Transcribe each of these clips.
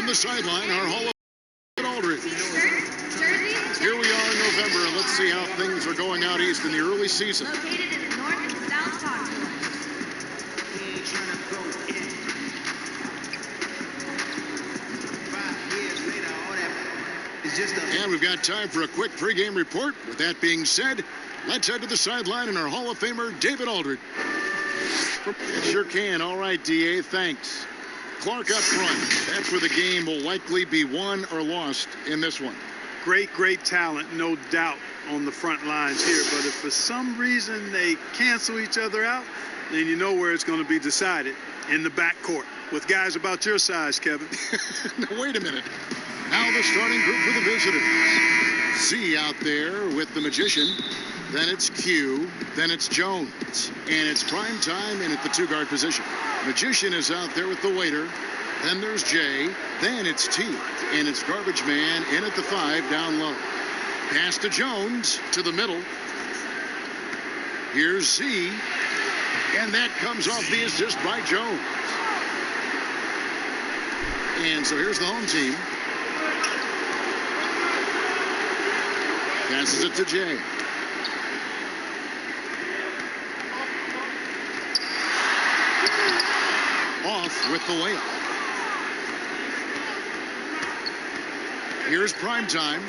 From the sideline, our Hall of Fame Aldridge. Here we are in November, and let's see how things are going out east in the early season. Located in the North and South Conference. And we've got time for a quick pregame report. With that being said, let's head to the sideline and our Hall of Famer, David Aldridge. Sure can. All right, D.A., thanks. Clark up front. That's where the game will likely be won or lost in this one. Great talent, no doubt, on the front lines here. But if for some reason they cancel each other out, then you know where it's going to be decided, in the backcourt with guys about your size, Kevin. Now, wait a minute. Now the starting group for the visitors. C out there with the Magician. Then it's Q. Then it's Jones. And it's prime time in at the two-guard position. Magician is out there with the waiter. Then there's J. Then it's T. And it's Garbage Man in at the 5 down low. Pass to Jones to the middle. Here's Z. And that comes off the assist by Jones. And so here's the home team. Passes it to Jay. Off with the layup. Here's prime time.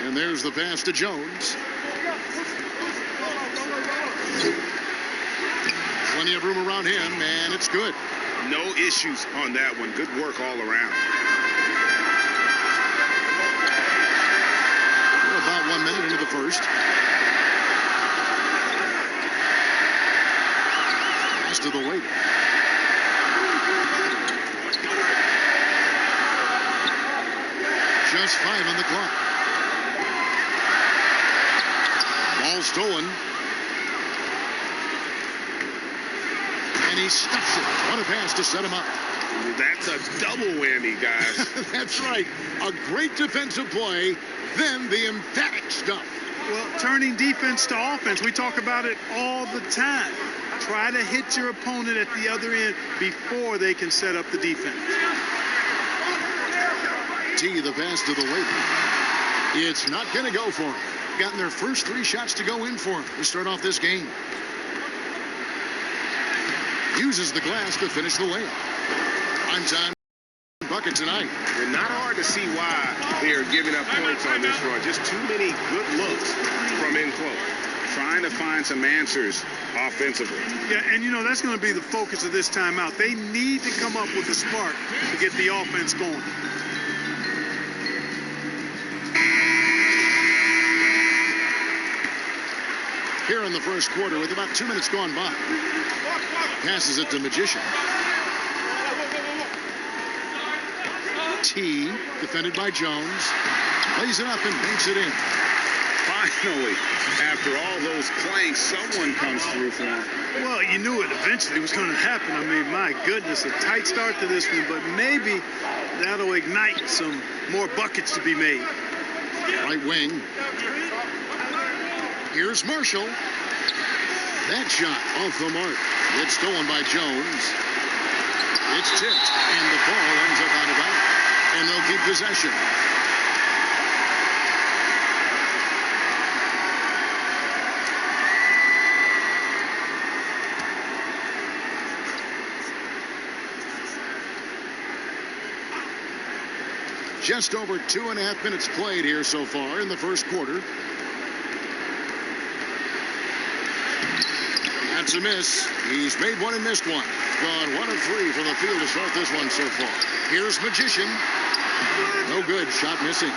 And there's the pass to Jones. Plenty of room around him, and it's good. No issues on that one. Good work all around. We're about 1 minute into the first. Pass to the waiter. Just 5 on the clock. Ball stolen. And he stuffs it. What a pass to set him up. That's a double whammy, guys. That's right. A great defensive play, then the emphatic stuff. Well, turning defense to offense, we talk about it all the time. Try to hit your opponent at the other end before they can set up the defense. T, the pass to the waiter. It's not going to go for him. Gotten their first 3 shots to go in for him to start off this game. Uses the glass to finish the layup. Prime time bucket tonight. And not hard to see why they're giving up points on this run. Just too many good looks from in close. Trying to find some answers offensively. Yeah, and you know, that's going to be the focus of this timeout. They need to come up with a spark to get the offense going. Here in the first quarter with about 2 minutes gone by. Passes it to Magician. T, defended by Jones. Lays it up and banks it in. Finally, after all those clanks, someone comes through for him. Well, you knew it eventually was going to happen. I mean, my goodness, a tight start to this one, but maybe that'll ignite some more buckets to be made. Right wing. Here's Marshall. That shot off the mark. It's stolen by Jones. It's tipped, and the ball ends up out of bounds. And they'll keep possession. Just over 2.5 minutes played here so far in the first quarter. That's a miss. He's made one and missed one. Gone 1 of 3 from the field to start this one so far. Here's Magician. No good. Shot missing.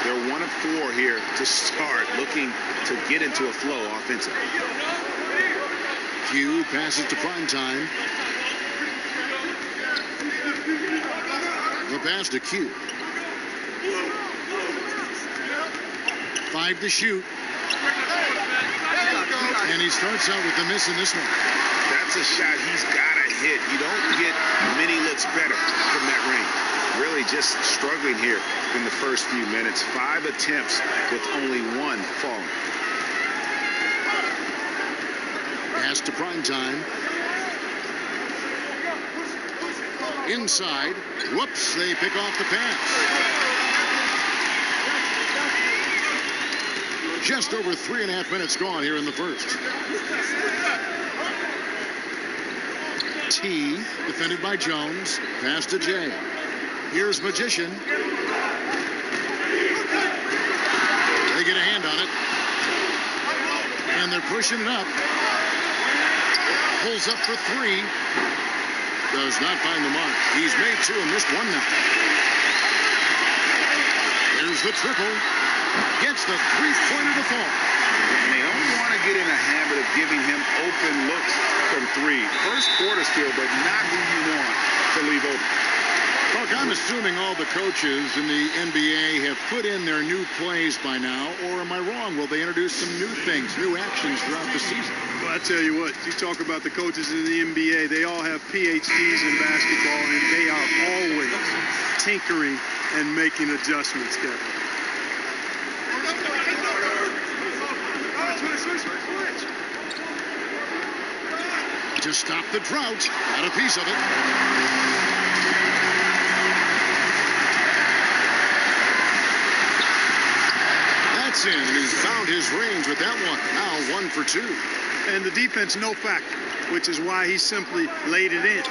They're 1 of 4 here to start, looking to get into a flow offensively. Q passes to prime time. The pass to Q. 5 to shoot. And he starts out with the miss in this one. That's a shot he's got to hit. You don't get many looks better from that range. Really just struggling here in the first few minutes. 5 attempts with only 1 falling. Pass to prime time. Inside. Whoops, they pick off the pass. Just over 3.5 minutes gone here in the first. T, defended by Jones. Pass to J. Here's Magician. They get a hand on it. And they're pushing it up. Pulls up for three. Does not find the mark. He's made two and missed one now. Here's the triple. Gets the three-pointer to fall. And they don't want to get in a habit of giving him open looks from three. First quarter still, but not who you want to leave open. Look, I'm assuming all the coaches in the NBA have put in their new plays by now, or am I wrong? Will they introduce some new things, new actions throughout the season? Well, I tell you what, you talk about the coaches in the NBA, they all have PhDs in basketball, and they are always tinkering and making adjustments, Kevin. To stop the drought, got a piece of it. That's in, and he's found his range with that one. Now 1 for 2. And the defense, no factor, which is why he simply laid it in.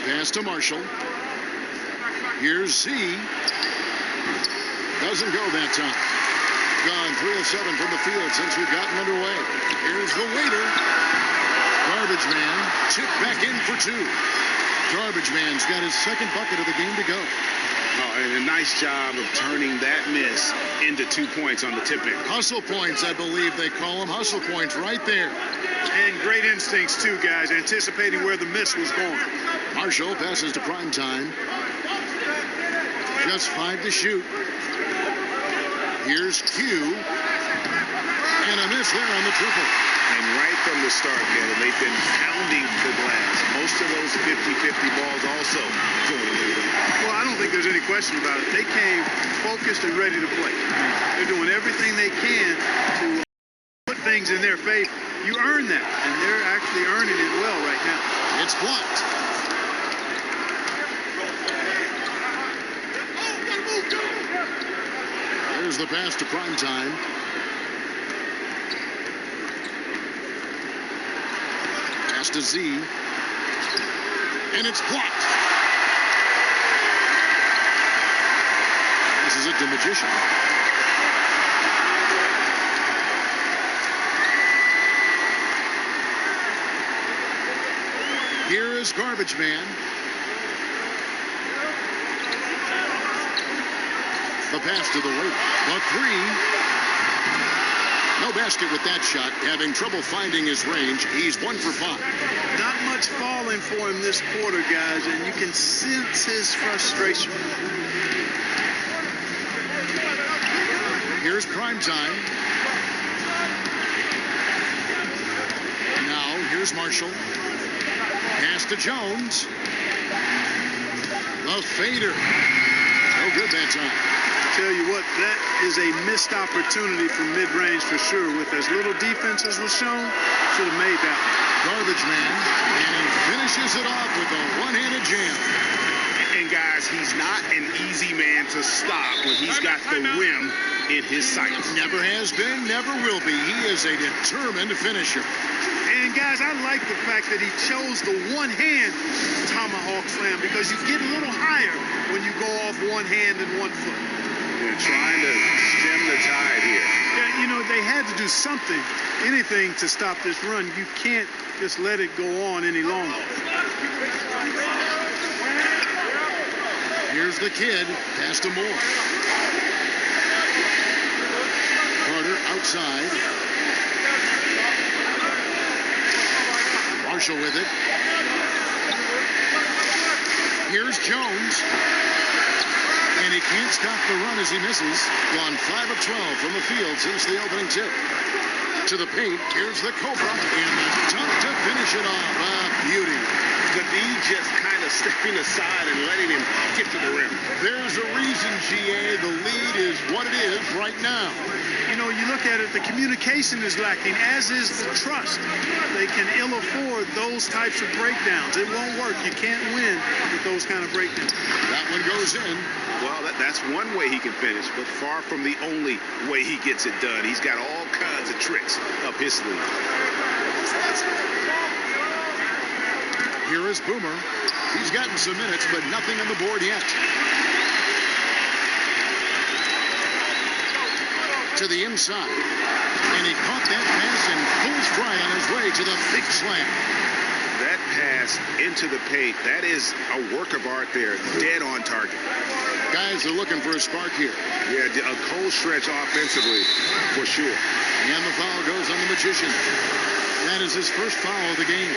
Pass to Marshall. Here's Z. Doesn't go that time. Gone 3 of 7 from the field since we've gotten underway. Here's the waiter. Garbage man chipped back in for 2. Garbage man's got his second bucket of the game to go. Oh, and a nice job of turning that miss into 2 points on the tip in. Hustle points, I believe they call them. Hustle points right there. And great instincts, too, guys, anticipating where the miss was going. Marshall passes to prime time. Just 5 to shoot. Here's Q. And a miss there on the triple. And right from the start, Kevin, they've been pounding the glass. Most of those 50-50 balls also going a little bit. Well, I don't think there's any question about it. They came focused and ready to play. They're doing everything they can to put things in their favor. You earn that, and they're actually earning it well right now. It's blocked. There's the pass to prime time. Pass to Z. And it's blocked. This is it to Magician. Here is Garbage Man. The pass to the weight. The three. No basket with that shot. Having trouble finding his range. He's 1 for 5. Not much falling for him this quarter, guys, and you can sense his frustration. Here's prime time. Now, here's Marshall. Pass to Jones. The fader. No good that time. Tell you what, that is a missed opportunity from mid-range for sure. With as little defense as was shown, should have made that one. Garbage man, and he finishes it off with a one-handed jam. And guys, he's not an easy man to stop when he's got the rim in his sights. Never has been, never will be. He is a determined finisher. And guys, I like the fact that he chose the one-hand tomahawk slam, because you get a little higher when you go off one hand and 1 foot. They're trying to stem the tide here. Yeah, you know, they had to do something, anything to stop this run. You can't just let it go on any longer. Here's the kid. Pass to Moore. Carter outside. Marshall with it. Here's Jones. And he can't stop the run as he misses. Gone 5 of 12 from the field since the opening tip. To the paint. Here's the Cobra. And the dunk to finish it off. A beauty. The knee just kind of stepping aside and letting him get to the rim. There's a reason, GA, the lead is what it is right now. You know, you look at it, the communication is lacking, as is the trust. They can ill afford those types of breakdowns. It won't work. You can't win with those kind of breakdowns. That one goes in. Well, that's one way he can finish, but far from the only way he gets it done. He's got all kinds of tricks up his sleeve. Here is Boomer. He's gotten some minutes, but nothing on the board yet. To the inside. And he caught that pass and full stride on his way to the big slam. That pass into the paint, that is a work of art there. Dead on target. Guys are looking for a spark here. Yeah, a cold stretch offensively, for sure. And the foul goes on the Magician. That is his first foul of the game.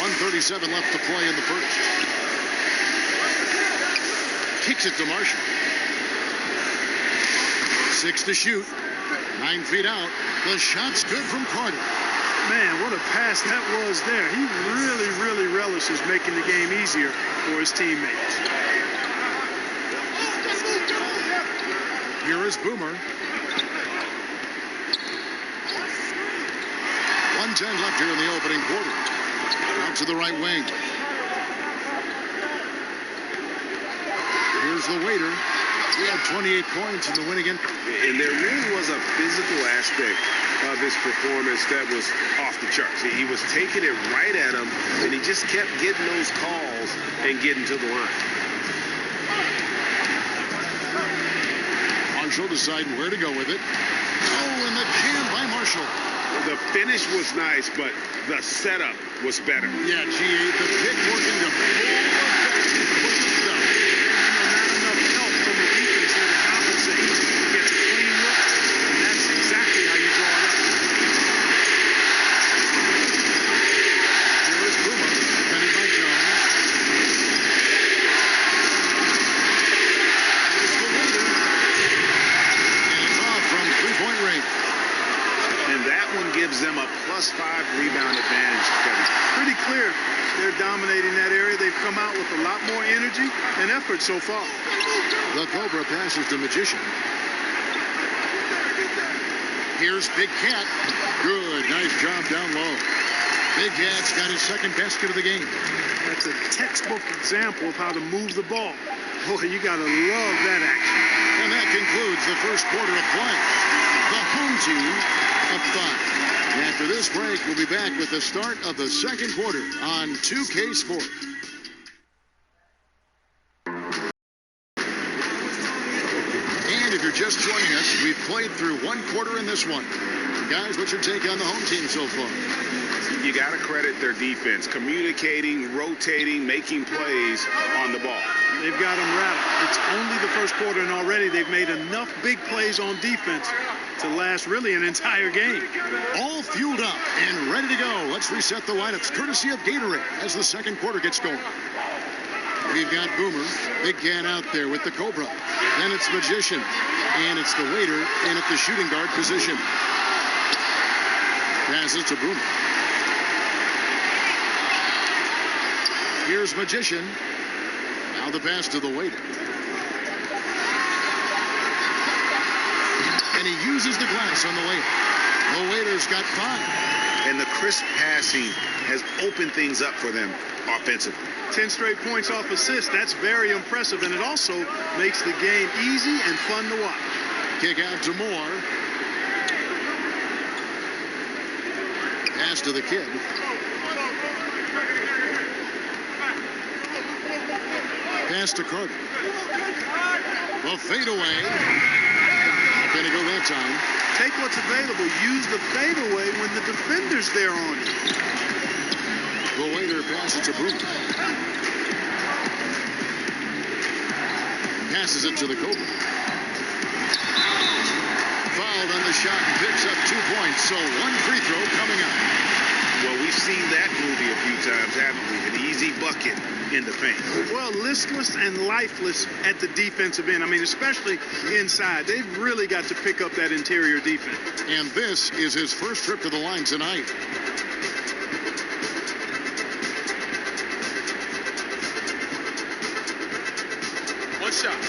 .137 left to play in the first. Kicks it to Marshall. 6 to shoot. 9 feet out. The shot's good from Carter. Man, what a pass that was there. He really, really relishes making the game easier for his teammates. Here is Boomer. 1:10 left here in the opening quarter. Out to the right wing. Here's the waiter. He had 28 points in the win again. And there really was a physical aspect of his performance that was off the charts. He was taking it right at him, and he just kept getting those calls and getting to the line. Marshall deciding where to go with it. Oh, and the jam by Marshall. The finish was nice, but the setup was better. Yeah, GA, the pick working to full effect. Not enough help from the defense here to compensate. He gets a clean look, and that's exactly how you draw it up. Here is Boomer, defended by Jones. Here's the leader. And it's off from three-point range. And that one gives them a +5 rebound advantage, Kevin. Pretty clear they're dominating that area. They've come out with a lot more energy and effort so far. The Cobra passes to Magician. Here's Big Cat. Good, nice job down low. Big Cat's got his second basket of the game. That's a textbook example of how to move the ball. Boy, you got to love that action. And that concludes the first quarter of play. The home team up 5. And after this break, we'll be back with the start of the second quarter on 2K Sports. And if you're just joining us, we've played through one quarter in this one. Guys, what's your take on the home team so far? You got to credit their defense, communicating, rotating, making plays on the ball. They've got them rattled. It's only the first quarter, and already they've made enough big plays on defense to last really an entire game. All fueled up and ready to go. Let's reset the lineups courtesy of Gatorade as the second quarter gets going. We've got Boomer, Big Cat out there with the Cobra. Then it's Magician, and it's the waiter in at the shooting guard position. Pass it to Boomer. Here's Magician. Now the pass to the waiter. And he uses the glass on the layup. The waiter's got 5. And the crisp passing has opened things up for them offensively. 10 straight points off assists. That's very impressive, and it also makes the game easy and fun to watch. Kick out to Moore. Pass to the kid. Pass to Carter. The fadeaway. Gonna go that time. Take what's available. Use the fadeaway when the defender's there on you. The waiter passes to Boomer. Passes it to the Cobra. Fouled on the shot and picks up 2 points. So one free throw coming up. Well, we've seen that movie a few times, haven't we? An easy bucket in the paint. Well, listless and lifeless at the defensive end. I mean, especially inside. They've really got to pick up that interior defense. And this is his first trip to the line tonight. One shot.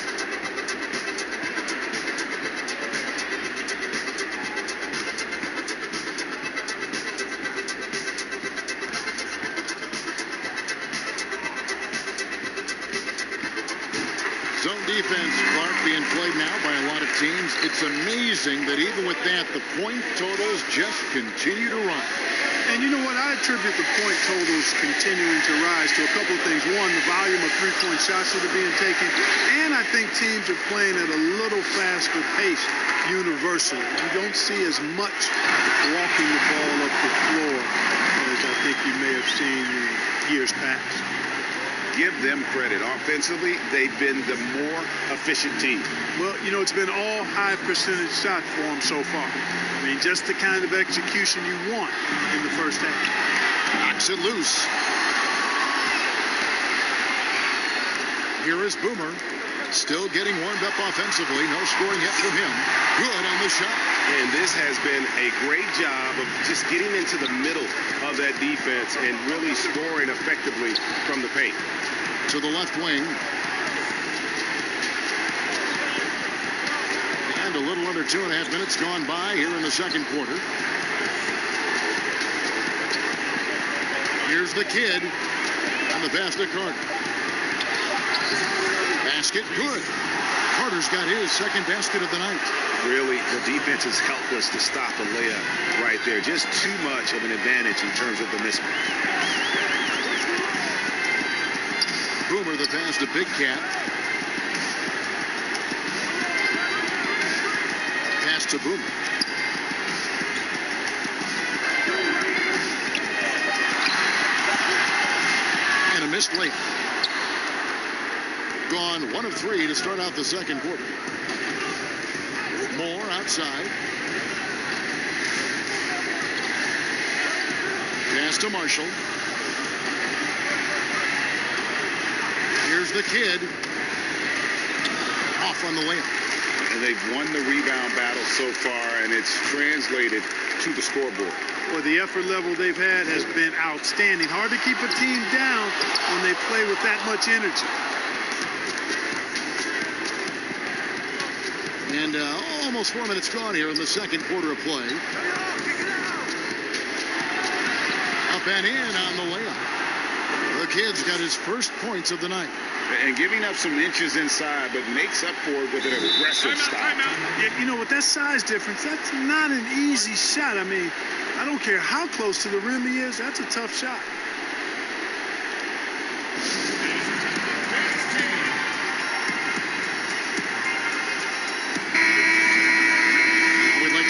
Zone defense, Clark, being played now by a lot of teams. It's amazing that even with that, the point totals just continue to run. And you know what? I attribute the point totals continuing to rise to a couple of things. One, the volume of three-point shots that are being taken. And I think teams are playing at a little faster pace universally. You don't see as much walking the ball up the floor as I think you may have seen in years past. Give them credit. Offensively, they've been the more efficient team. Well, you know, it's been all high percentage shots for them so far. I mean, just the kind of execution you want in the first half. Knocks it loose. Here is Boomer. Still getting warmed up offensively. No scoring yet from him. Good on the shot. And this has been a great job of just getting into the middle of that defense and really scoring effectively from the paint. To the left wing. And a little under 2.5 minutes gone by here in the second quarter. Here's the kid on the pass to Carter. Basket good. Carter's got his second basket of the night. Really, the defense is helpless to stop a layup right there. Just too much of an advantage in terms of the mismatch. Boomer the pass to Big Cat. Pass to Boomer. And a missed layup. Gone 1 of 3 to start out the second quarter. Moore outside. Pass to Marshall. Here's the kid. Off on the layup. And they've won the rebound battle so far, and it's translated to the scoreboard. Well, the effort level they've had has been outstanding. Hard to keep a team down when they play with that much energy. And almost 4 minutes gone here in the second quarter of play. Up and in on the layup. The kid's got his first points of the night. And giving up some inches inside, but makes up for it with an aggressive style. You know, with that size difference, that's not an easy shot. I mean, I don't care how close to the rim he is, that's a tough shot.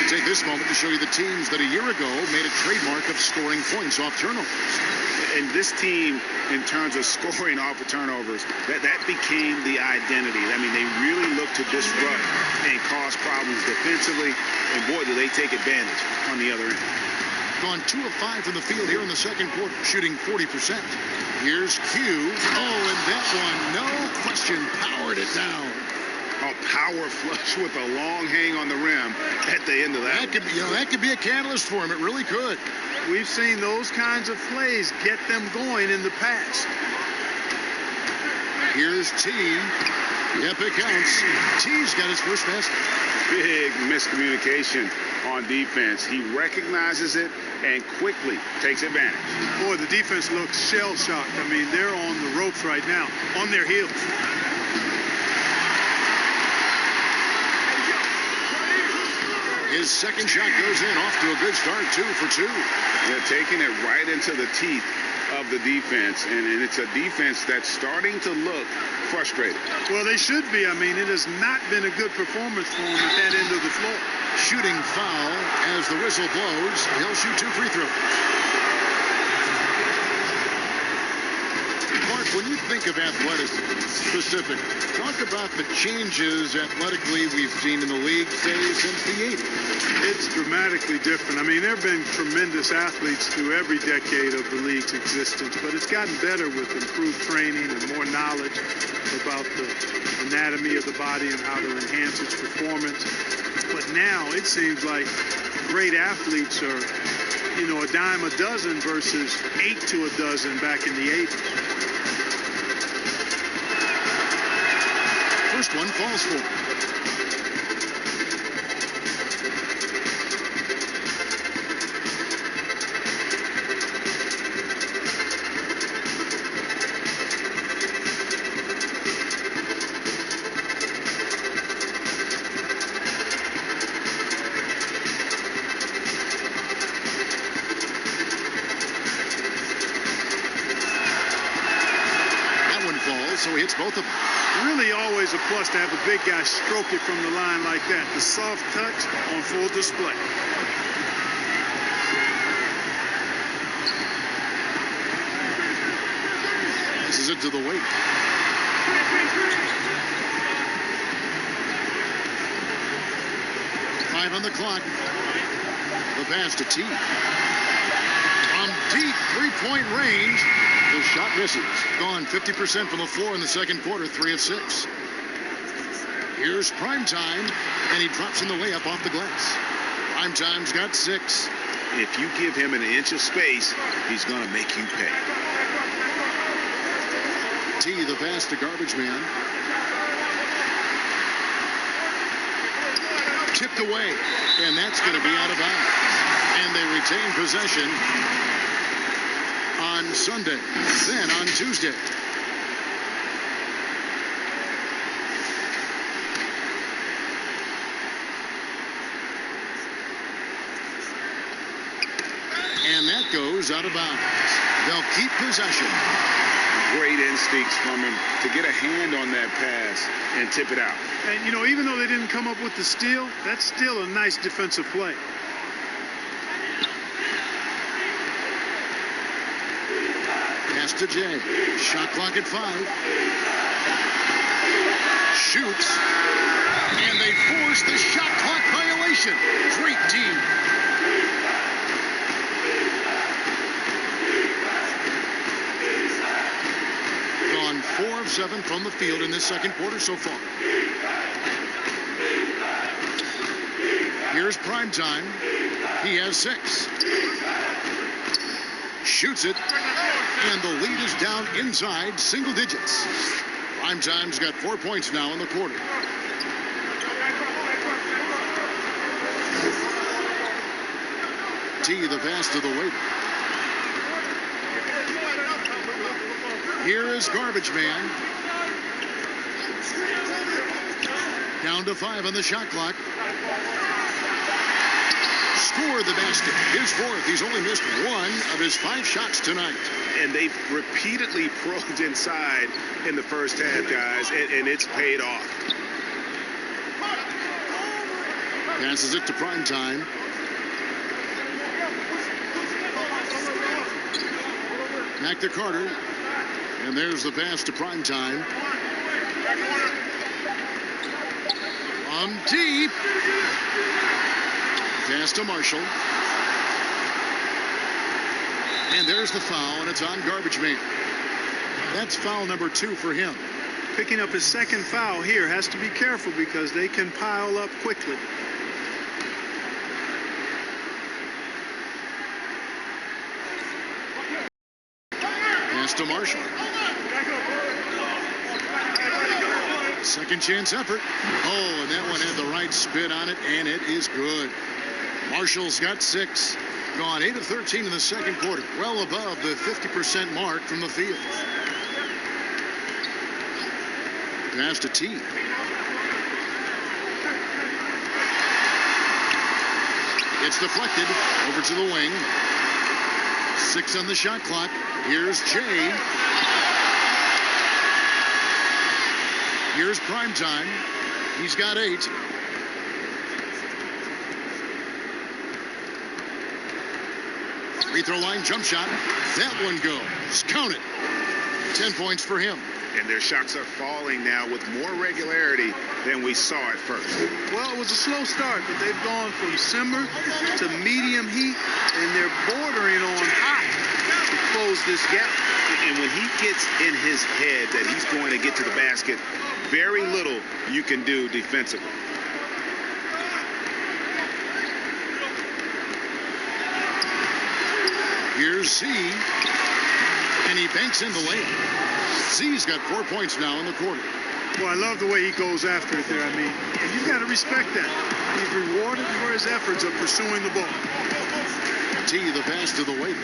Take this moment to show you the teams that a year ago made a trademark of scoring points off turnovers. And this team, in terms of scoring off of turnovers, that became the identity. I mean, they really look to disrupt and cause problems defensively, and boy, do they take advantage on the other end. Gone 2 of 5 from the field here in the second quarter, shooting 40%. Here's Q. Oh, and that one, no question, powered it down. A power flush with a long hang on the rim at the end of that. That could be a catalyst for him. It really could. We've seen those kinds of plays get them going in the past. Here's T. Yep, it counts. T's got his first basket. Big miscommunication on defense. He recognizes it and quickly takes advantage. Boy, the defense looks shell-shocked. I mean, they're on the ropes right now, on their heels. His second shot goes in, off to a good start, 2 for 2. They're taking it right into the teeth of the defense, and it's a defense that's starting to look frustrated. Well, they should be. I mean, it has not been a good performance for them at that end of the floor. Shooting foul as the whistle blows. He'll shoot 2 free throws. Clark When you think of athleticism specific, talk about the changes athletically we've seen in the league, say, since the 80s. It's dramatically different. I mean, there have been tremendous athletes through every decade of the league's existence, but it's gotten better with improved training and more knowledge about the anatomy of the body and how to enhance its performance. But now it seems like great athletes are, you know, a dime a dozen versus 8 to a dozen back in the 80s. First one falls for him. So he hits both of them. Really always a plus to have a big guy stroke it from the line like that. The soft touch on full display. Passes it to the weight. Five on the clock. The pass to T. From deep three-point range. The shot misses. Gone 50% from the floor in the second quarter, 3 of 6. Here's Primetime, and he drops in the layup off the glass. Primetime's got 6. If you give him an inch of space, he's going to make you pay. T, the pass to Garbage Man. Tipped away, and that's going to be out of bounds. And they retain possession on Sunday, then on Tuesday. And that goes out of bounds. They'll keep possession. Great instincts from him to get a hand on that pass and tip it out. And, you know, even though they didn't come up with the steal, that's still a nice defensive play. Pass to Jay. Shot clock at 5. Shoots. And they force the shot clock violation. Great team. Gone 4 of 7 from the field in this second quarter so far. Here's Primetime. He has 6. Shoots it. And the lead is down inside single digits. Primetime's got 4 points now in the quarter. T, the pass to the waiter. Here is Garbage Man. Down to 5 on the shot clock. Scored the basket. His 4th. He's only missed 1 of his 5 shots tonight. And they've repeatedly probed inside in the first half, guys, and it's paid off. Passes it to Primetime. Back to Carter. And there's the pass to Primetime. On deep. Pass to Marshall. And there's the foul, and it's on Garbage Man. That's foul number 2 for him. Picking up his second foul here. Has to be careful because they can pile up quickly. Pass to Marshall. Second chance effort. Oh, and that one had the right spin on it, and it is good. Marshall's got 6. Gone 8 of 13 in the second quarter. Well above the 50% mark from the field. Pass to T. It's deflected over to the wing. 6 on the shot clock. Here's Jay. Here's Primetime. He's got 8. Free throw line jump shot. That one goes. Count it. 10 points for him. And their shots are falling now with more regularity than we saw at first. Well, it was a slow start, but they've gone from simmer to medium heat, and they're bordering on hot to close this gap. And when he gets in his head that he's going to get to the basket, very little you can do defensively. Here's Z, and he banks in the layup. Z's got 4 points now in the quarter. Well, I love the way he goes after it there. I mean, you've got to respect that. He's rewarded for his efforts of pursuing the ball. T, the pass to the wing.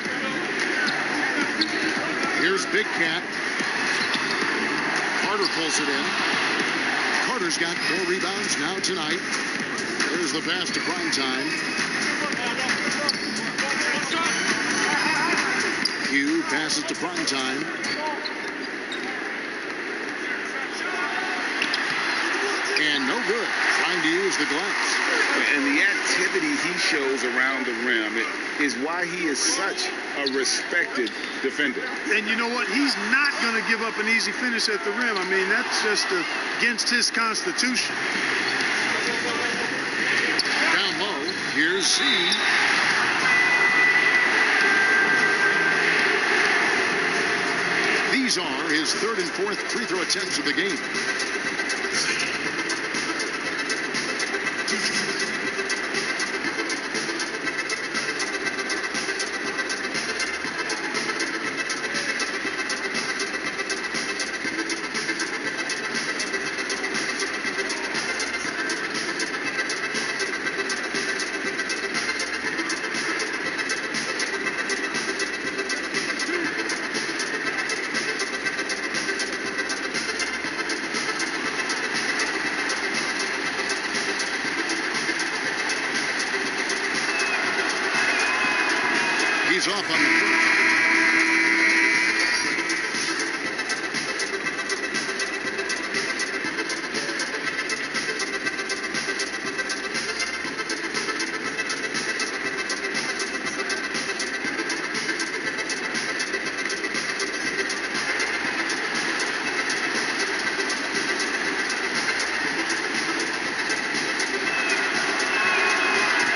Here's Big Cat. Carter pulls it in. Carter's got 4 rebounds now tonight. There's the pass to Primetime. Q passes to Primetime. And no good. Trying to use the glass. And the activity he shows around the rim is why he is such a respected defender. And you know what? He's not going to give up an easy finish at the rim. I mean, that's just against his constitution. Down low, here's C. These are his 3rd and 4th free throw attempts of the game. He's off on the first.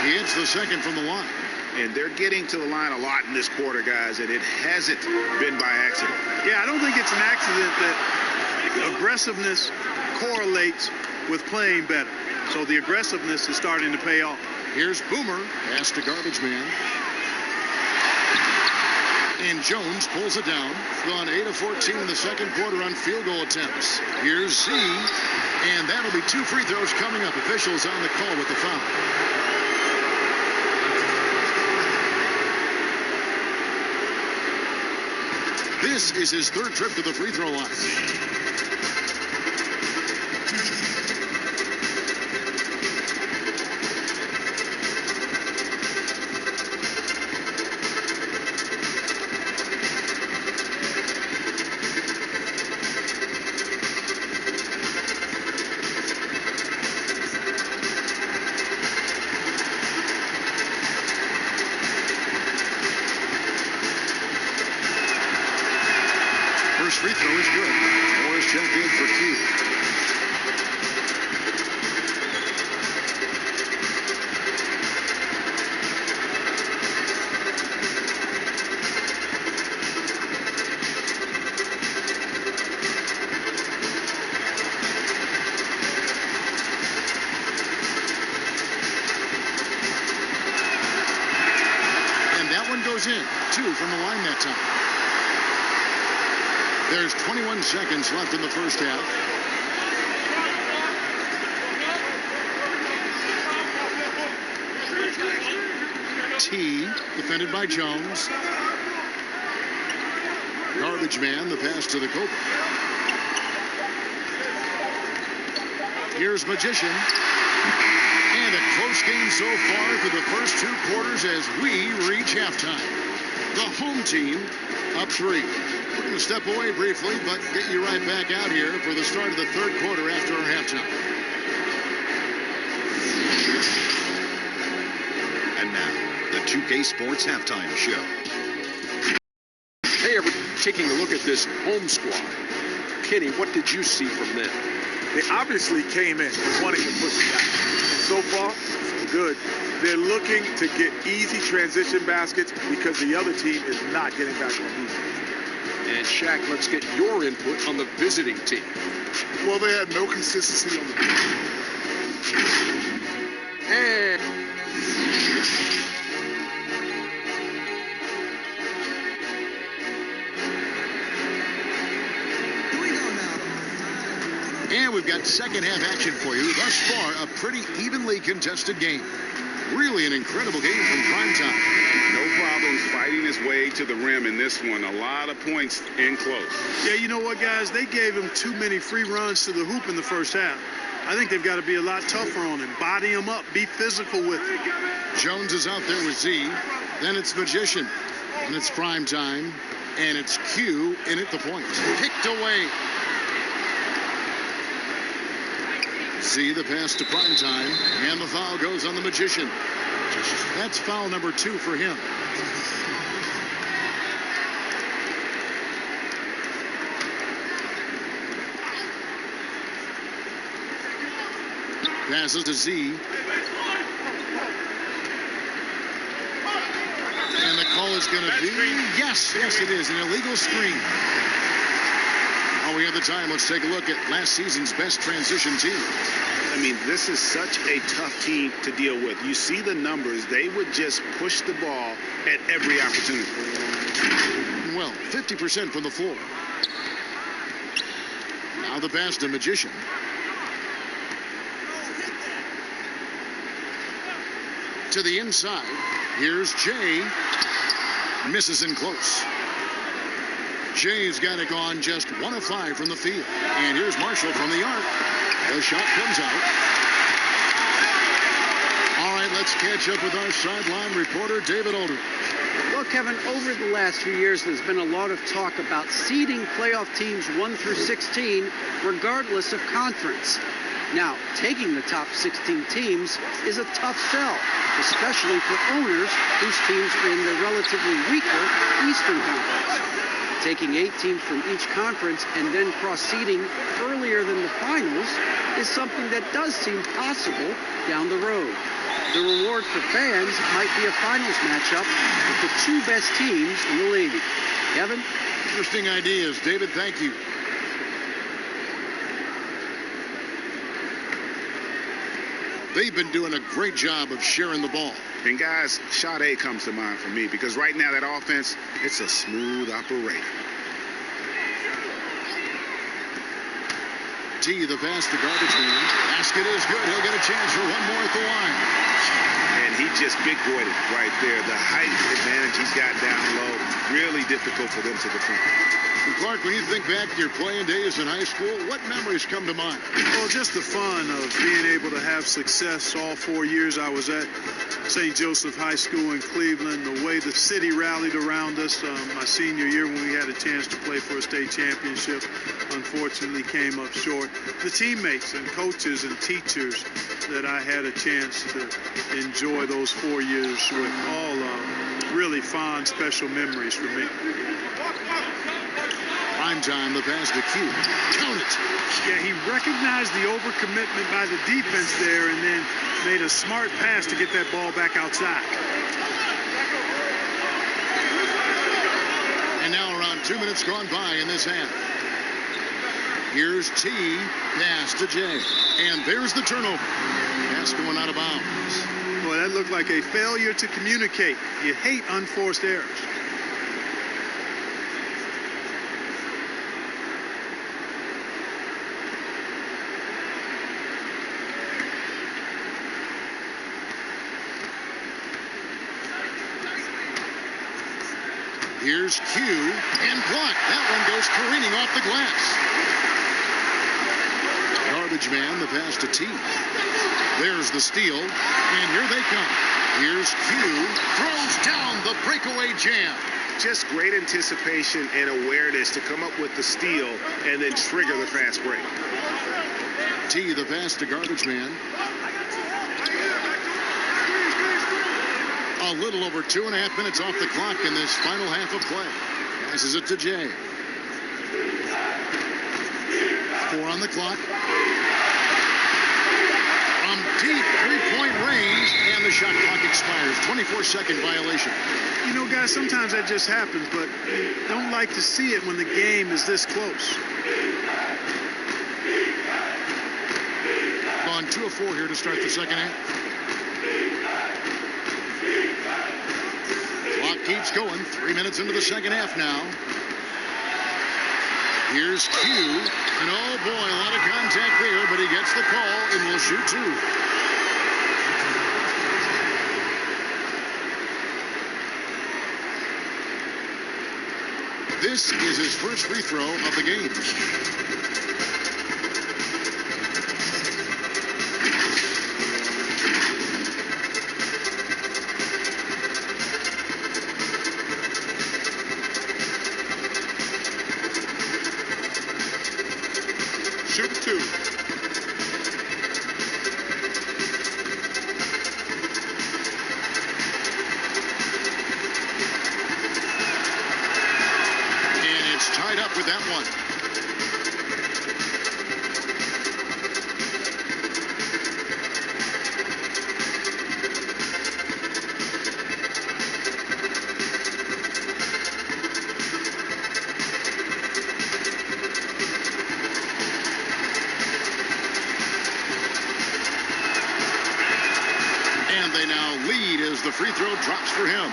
He hits the second from the line. And they're getting to the line a lot in this quarter, guys, and it hasn't been by accident. Yeah, I don't think it's an accident that aggressiveness correlates with playing better. So the aggressiveness is starting to pay off. Here's Boomer, pass to Garbage Man. And Jones pulls it down. Gone 8 of 14 in the second quarter on field goal attempts. Here's Z, and that'll be 2 free throws coming up. Officials on the call with the foul. This is his 3rd trip to the free throw line. First free throw is good. Score is checked in for Q. And that one goes in. 2 from the line that time. There's 21 seconds left in the first half. T, defended by Jones. Garbage Man, the pass to the Cobra. Here's Magician. And a close game so far for the first 2 quarters as we reach halftime. The home team up 3. We're going to step away briefly, but get you right back out here for the start of the 3rd quarter after our halftime. And now, the 2K Sports Halftime Show. Hey, everybody. taking a look at this home squad, Kenny, what did you see from them? They obviously came in wanting to push it back. And so far, so good. They're looking to get easy transition baskets because the other team is not getting back on defense. And Shaq, let's get your input on the visiting team. Well, they had no consistency on the And And we've got second half action for you. Thus far, a pretty evenly contested game. Really an incredible game from primetime. No problems fighting his way to the rim in this one. A lot of points in close. Yeah, you know what, guys? They gave him too many free runs to the hoop in the first half. I think they've got to be a lot tougher on him. Body him up. Be physical with him. Jones is out there with Z. Then it's Magician. And it's primetime. And it's Q in at the point. Picked away. Z, the pass to primetime, and the foul goes on the Magician. That's foul number 2 for him. Passes to Z. And the call is going to be, yes, it is, an illegal screen. While we have the time, let's take a look at last season's best transition team. I mean, this is such a tough team to deal with. You see the numbers. They would just push the ball at every opportunity. Well, 50% from the floor. Now the pass to Magician. To the inside. Here's Jay. Misses in close. Jay's got it gone just 1 of 5 from the field. And here's Marshall from the arc. The shot comes out. All right, let's catch up with our sideline reporter, David Older. Well, Kevin, over the last few years, there's been a lot of talk about seeding playoff teams 1 through 16, regardless of conference. Now, taking the top 16 teams is a tough sell, especially for owners whose teams are in the relatively weaker Eastern Conference. Taking 8 teams from each conference and then cross-seeding earlier than the finals is something that does seem possible down the road. The reward for fans might be a finals matchup with the 2 best teams in the league. Kevin? Interesting ideas. David, thank you. They've been doing a great job of sharing the ball. And guys, Sade comes to mind for me because right now that offense, it's a smooth operation. T, the pass to Garbage Man. Basket is good. He'll get a chance for one more at the line. And he just big-boyed it right there. The height advantage he's got down low, really difficult for them to defend. And Clark, when you think back to your playing days in high school, what memories come to mind? Well, just the fun of being able to have success all 4 years I was at St. Joseph High School in Cleveland, the way the city rallied around us my senior year when we had a chance to play for a state championship. Unfortunately came up short. The teammates and coaches and teachers that I had a chance to enjoy those 4 years with, all really fond, special memories for me. Primetime, the pass to Q. Count it. Yeah, he recognized the overcommitment by the defense there and then made a smart pass to get that ball back outside. And now around 2 minutes gone by in this half. Here's T, pass to J. And there's the turnover. Pass going out of bounds. Boy, that looked like a failure to communicate. You hate unforced errors. Here's Q and blocked. That one goes careening off the glass. Garbage Man, the pass to T. There's the steal, and here they come. Here's Q, throws down the breakaway jam. Just great anticipation and awareness to come up with the steal and then trigger the fast break. T, the pass to Garbage Man. A little over 2.5 minutes off the clock in this final half of play. Passes it to Jay. 4 on the clock. From deep three-point range, and the shot clock expires. 24-second violation. You know, guys, sometimes that just happens, but you don't like to see it when the game is this close. On 2 of 4 here to start the second half. Clock keeps going. 3 minutes into the second half now. Here's Q. And oh boy, a lot of contact there, but he gets the call and will shoot 2. This is his first free throw of the game. Shoot 2. Tied up with that one. And they now lead as the free throw drops for him.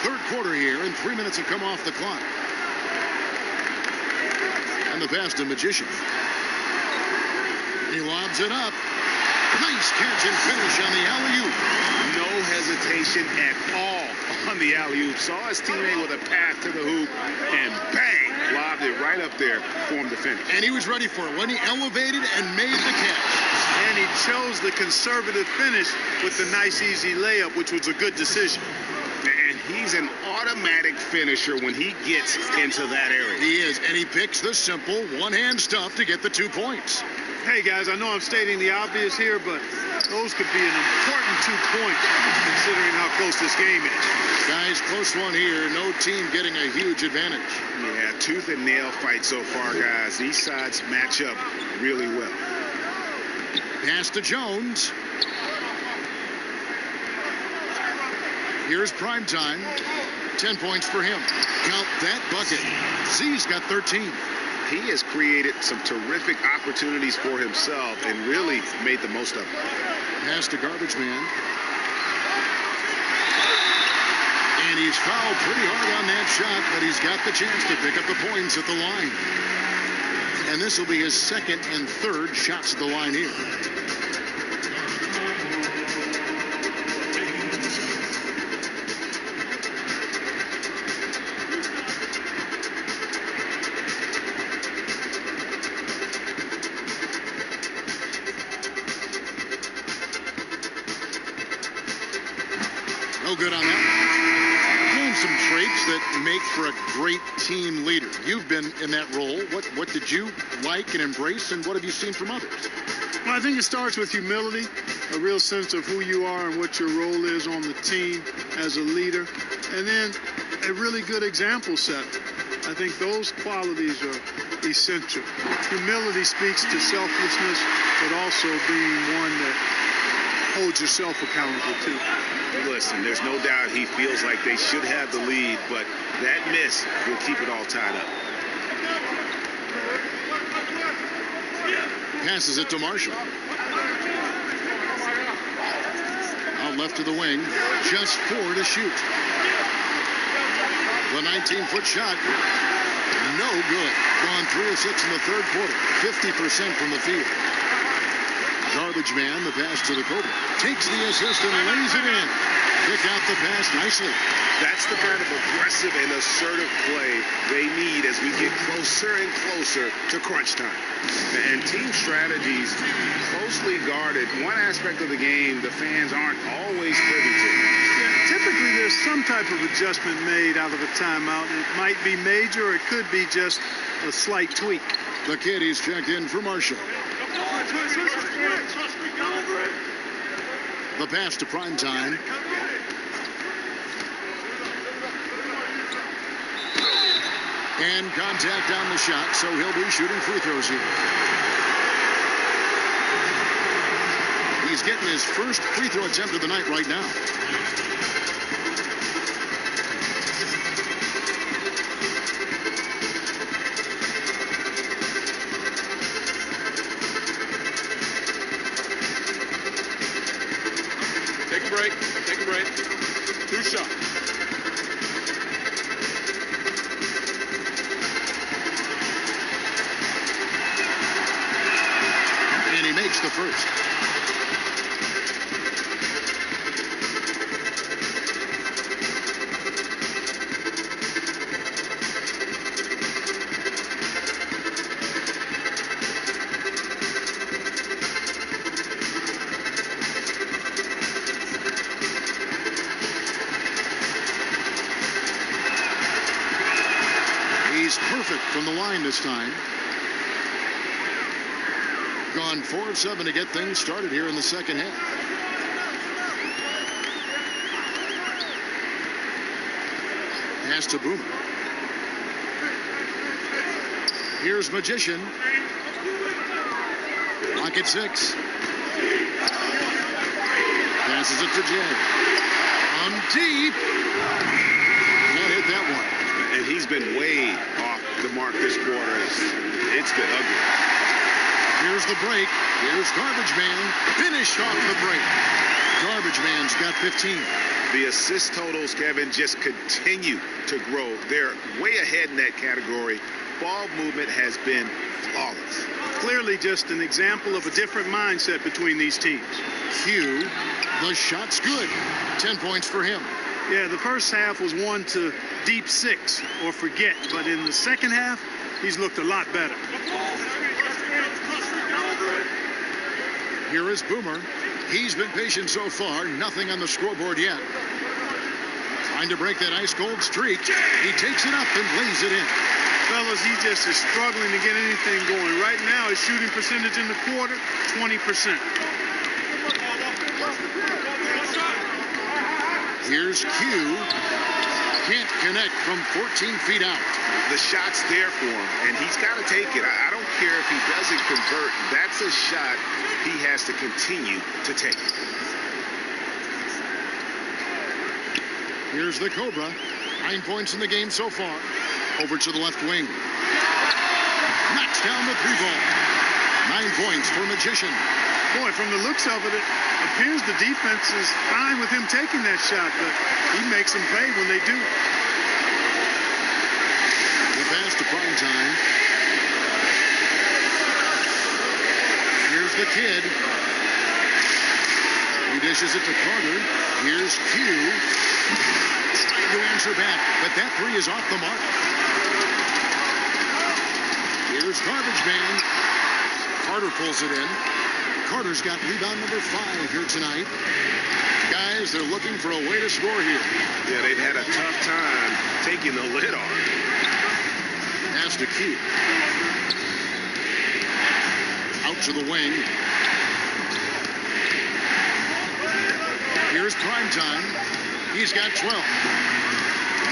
Third quarter here, and 3 minutes have come off the clock. And the pass to Magician. He lobs it up. Nice catch and finish on the alley-oop. No hesitation at all on the alley-oop. Saw his teammate with a path to the hoop, and bang, lobbed it right up there for him to finish. And he was ready for it when he elevated and made the catch. And he chose the conservative finish with the nice, easy layup, which was a good decision. And he's an automatic finisher when he gets into that area. He is, and he picks the simple one-hand stuff to get the 2 points. Hey, guys, I know I'm stating the obvious here, but those could be an important 2 points considering how close this game is. Guys, close one here. No team getting a huge advantage. Yeah, tooth and nail fight so far, guys. These sides match up really well. Pass to Jones. Here's prime time. 10 points for him. Count that bucket. Z's got 13. He has created some terrific opportunities for himself and really made the most of it. Pass to garbage man. And he's fouled pretty hard on that shot, but he's got the chance to pick up the points at the line. And this will be his second and third shots at the line here. No good on that. Name some traits that make for a great team leader. You've been in that role. What did you like and embrace, and what have you seen from others? Well, I think it starts with humility, a real sense of who you are and what your role is on the team as a leader, and then a really good example setter. I think those qualities are essential. Humility speaks to selflessness, but also being one that holds yourself accountable too. Listen, there's no doubt he feels like they should have the lead, but that miss will keep it all tied up. Passes it to Marshall. Out left to the wing. Just 4 to shoot. The 19-foot shot. No good. Gone 3 of 6 in the third quarter. 50% from the field. Garbage man, the pass to the Cobra. Takes the assist and lays it in. Pick out the pass nicely. That's the kind of aggressive and assertive play they need as we get closer and closer to crunch time. And team strategies closely guarded. One aspect of the game the fans aren't always privy to. Yeah, typically there's some type of adjustment made out of a timeout. It might be major or it could be just a slight tweak. The kid is checked in for Marshall. The pass to Primetime. And contact on the shot, so he'll be shooting free throws here. He's getting his first free throw attempt of the night right now. Take a break. Take a break. 2 shots. And he makes the first. He's perfect from the line this time. Gone 4 of 7 to get things started here in the second half. Pass to Boomer. Here's Magician. Lock at 6. Passes it to Jay. On deep. Can't hit that one. And he's been way off the mark this quarter. It's been ugly. Here's the break. Here's Garbage Man. Finished off the break. Garbage Man's got 15. The assist totals, Kevin, just continue to grow. They're way ahead in that category. Ball movement has been flawless. Clearly just an example of a different mindset between these teams. Q, the shot's good. 10 points for him. Yeah, the first half was 1 to deep 6 or forget, but in the second half, he's looked a lot better. Here is Boomer. He's been patient so far. Nothing on the scoreboard yet. Trying to break that ice-cold streak. He takes it up and lays it in. Fellas, he just is struggling to get anything going. Right now, his shooting percentage in the quarter, 20%. Here's Q. Can't connect from 14 feet out. The shot's there for him, and he's got to take it. I don't care if he doesn't convert. That's a shot he has to continue to take. Here's the Cobra. 9 points in the game so far. Over to the left wing. Knocks down the 3-ball. 9 points for Magician. Boy, from the looks of it, it appears the defense is fine with him taking that shot, but he makes them pay when they do. The pass to prime time. Here's the kid. He dishes it to Carter. Here's Q. Trying to answer back, but that 3 is off the mark. Here's Garbage Man. Carter pulls it in. Carter's got rebound number 5 here tonight. Guys, they're looking for a way to score here. Yeah, they've had a tough time taking the lid off. Pass to Q. Out to the wing. Here's prime time. He's got 12.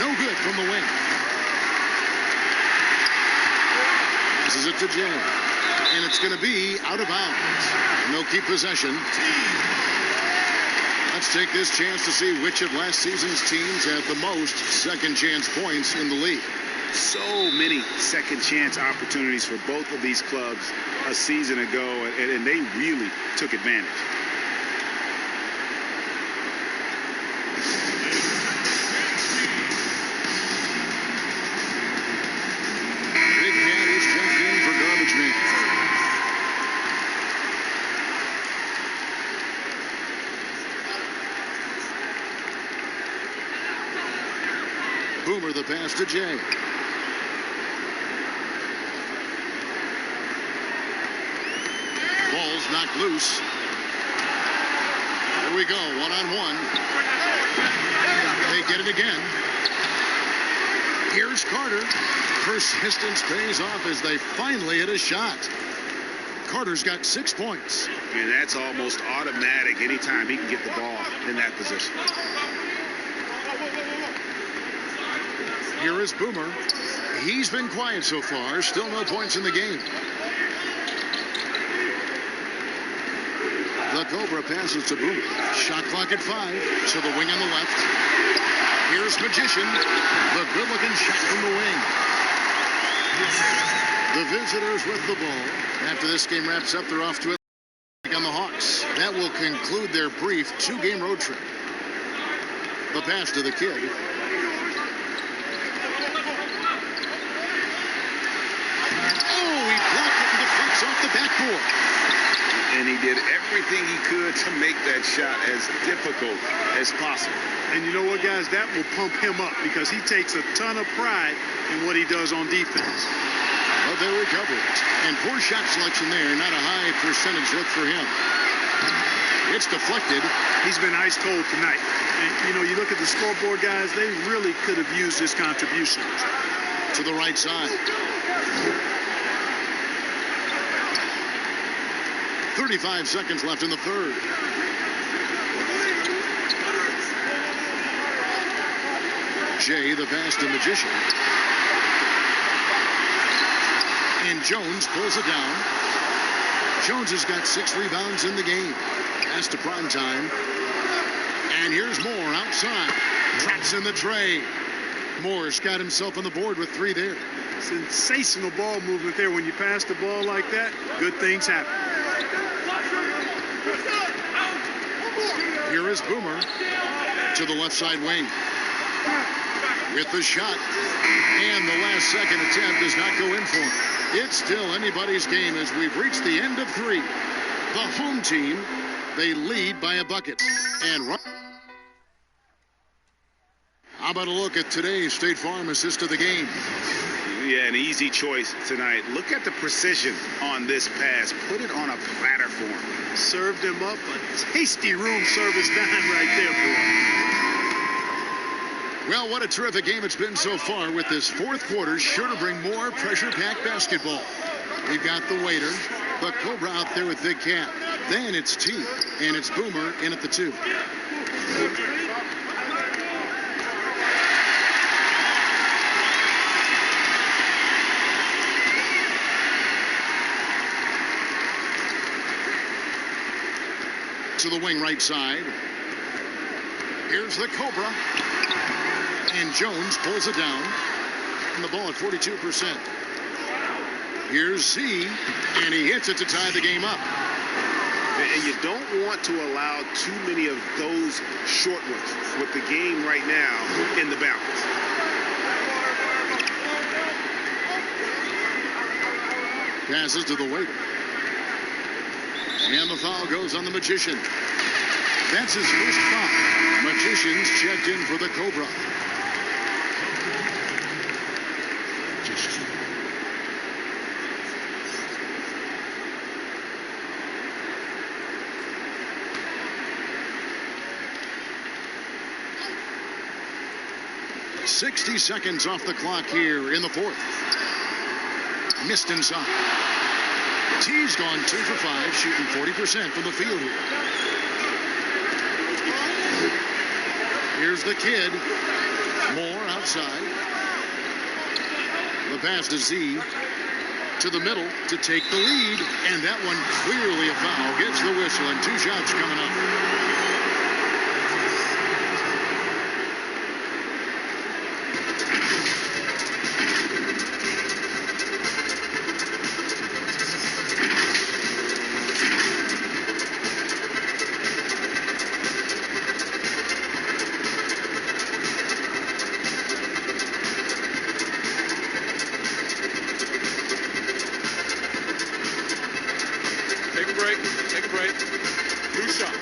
No good from the wing. Passes it to Jay. And it's going to be out of bounds. And they'll keep possession. Let's take this chance to see which of last season's teams had the most second chance points in the league. So many second chance opportunities for both of these clubs a season ago, and they really took advantage. Big Cat is checked in for Garbage Man. Boomer the pass to Jay. Ball's knocked loose. Here we go, 1-on-1. They get it again. Here's Carter. Persistence pays off as they finally hit a shot. Carter's got 6 points. And that's almost automatic anytime he can get the ball in that position. Here is Boomer. He's been quiet so far. Still no points in the game. The Cobra passes to Boomer. Shot clock at 5. So the wing on the left. Here's Magician. The good-looking shot from the wing. The visitors with the ball. After this game wraps up, they're off to it on the Hawks. That will conclude their brief 2-game road trip. The pass to the kid. Oh, he blocked it and deflects off the backboard. And he did everything he could to make that shot as difficult as possible. And you know what, guys? That will pump him up because he takes a ton of pride in what he does on defense. But they recover it. And poor shot selection there. Not a high percentage look for him. It's deflected. He's been ice cold tonight. And, you know, you look at the scoreboard, guys, they really could have used his contribution. To the right side. 35 seconds left in the third. Jay, the pass to Magician. And Jones pulls it down. Jones has got 6 rebounds in the game. Pass to Primetime. And here's Moore outside. Traps in the tray. Moore's got himself on the board with 3 there. Sensational ball movement there. When you pass the ball like that, good things happen. Here is Boomer to the left side wing. With the shot. And the last second attempt does not go in for him. It's still anybody's game as we've reached the end of 3. The home team, they lead by a bucket. And how about a look at today's State Farm assist of the game? Yeah, an easy choice tonight. Look at the precision on this pass. Put it on a platter for him. Served him up a tasty room service dime right there for him. Well, what a terrific game it's been so far with this fourth quarter. Sure to bring more pressure-packed basketball. We've got the waiter, the Cobra out there with Big Cat. Then it's T, and it's Boomer in at the 2. To the wing right side. Here's the Cobra. And Jones pulls it down. And the ball at 42%. Here's Z. And he hits it to tie the game up. And you don't want to allow too many of those short ones with the game right now in the balance. Passes to the waiter. And the foul goes on the Magician. That's his first foul. Magician's checked in for the Cobra. "60 seconds off the clock here in the fourth. Missed inside. T's gone 2 for 5, shooting 40% from the field here. Here's the kid. Moore outside. The pass to Z. To the middle to take the lead. And that one clearly a foul. Gets the whistle and 2 shots coming up. Take a break. 2 shots.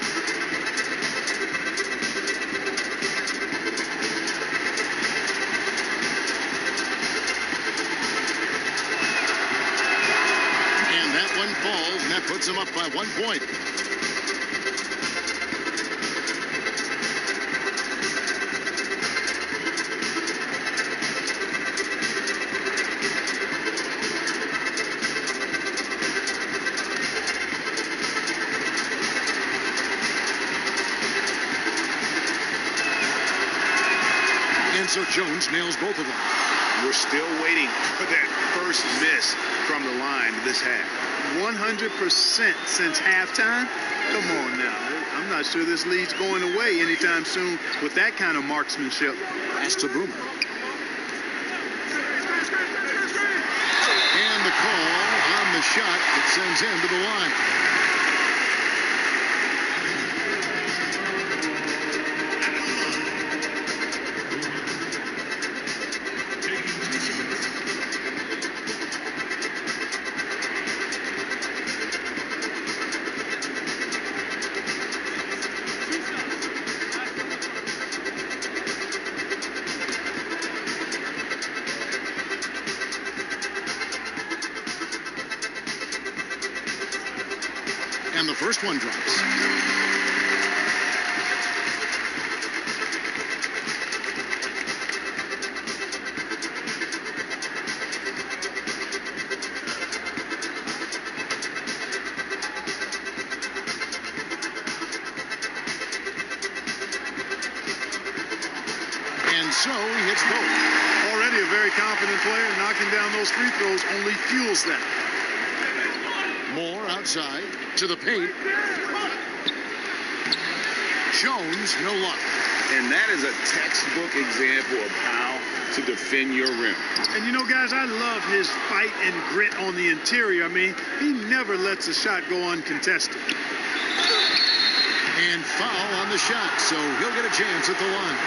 And that one falls, and that puts them up by 1 point. So Jones nails both of them. we're still waiting for that first miss from the line this half. 100% since halftime. Come on now. I'm not sure this lead's going away anytime soon with that kind of marksmanship. Pass to Boomer. And the call on the shot that sends him to the line. And the first one drops. And so he hits both. Already a very confident player. Knocking down those free throws only fuels that. Moore outside to the paint. Jones, no luck. And that is a textbook example of how to defend your rim. And you know, guys, I love his fight and grit on the interior. I mean, he never lets a shot go uncontested. And foul on the shot, so he'll get a chance at the line.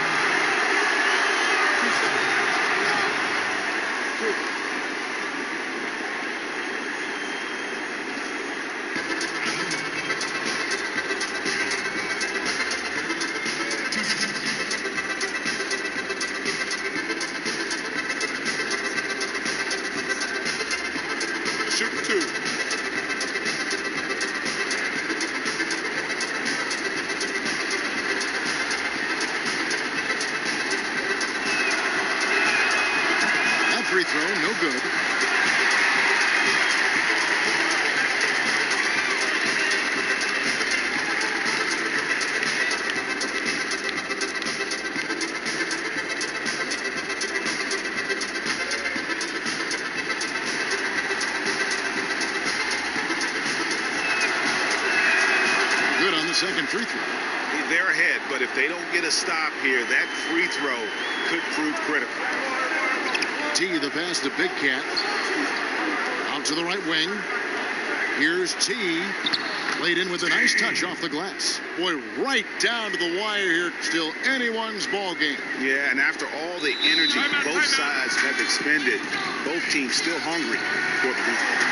Shoot 2. That free throw, no good. Good on the second free throw. They're ahead, but if they don't get a stop here, that free throw could prove critical. T, the pass to Big Cat. Out to the right wing. Here's T. Laid in with a nice touch off the glass. Boy, right down to the wire here. Still anyone's ball game. Yeah, and after all the energy both sides have expended, both teams still hungry for the victory.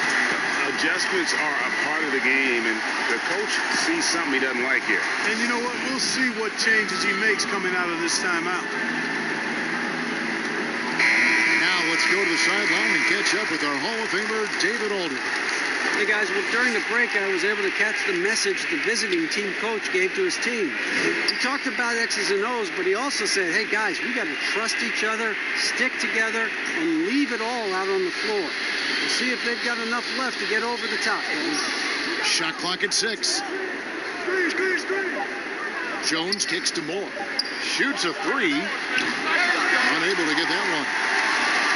Adjustments are a part of the game, and the coach sees something he doesn't like here. And you know what? We'll see what changes he makes coming out of this timeout. Now let's go to the sideline and catch up with our Hall of Famer, David Aldridge. Hey guys, well, during the break, I was able to catch the message the visiting team coach gave to his team. He talked about X's and O's, but he also said, hey guys, we got to trust each other, stick together, and leave it all out on the floor. We'll see if they've got enough left to get over the top. Shot clock at 6. Jones kicks to Moore. Shoots a 3. Unable to get that one.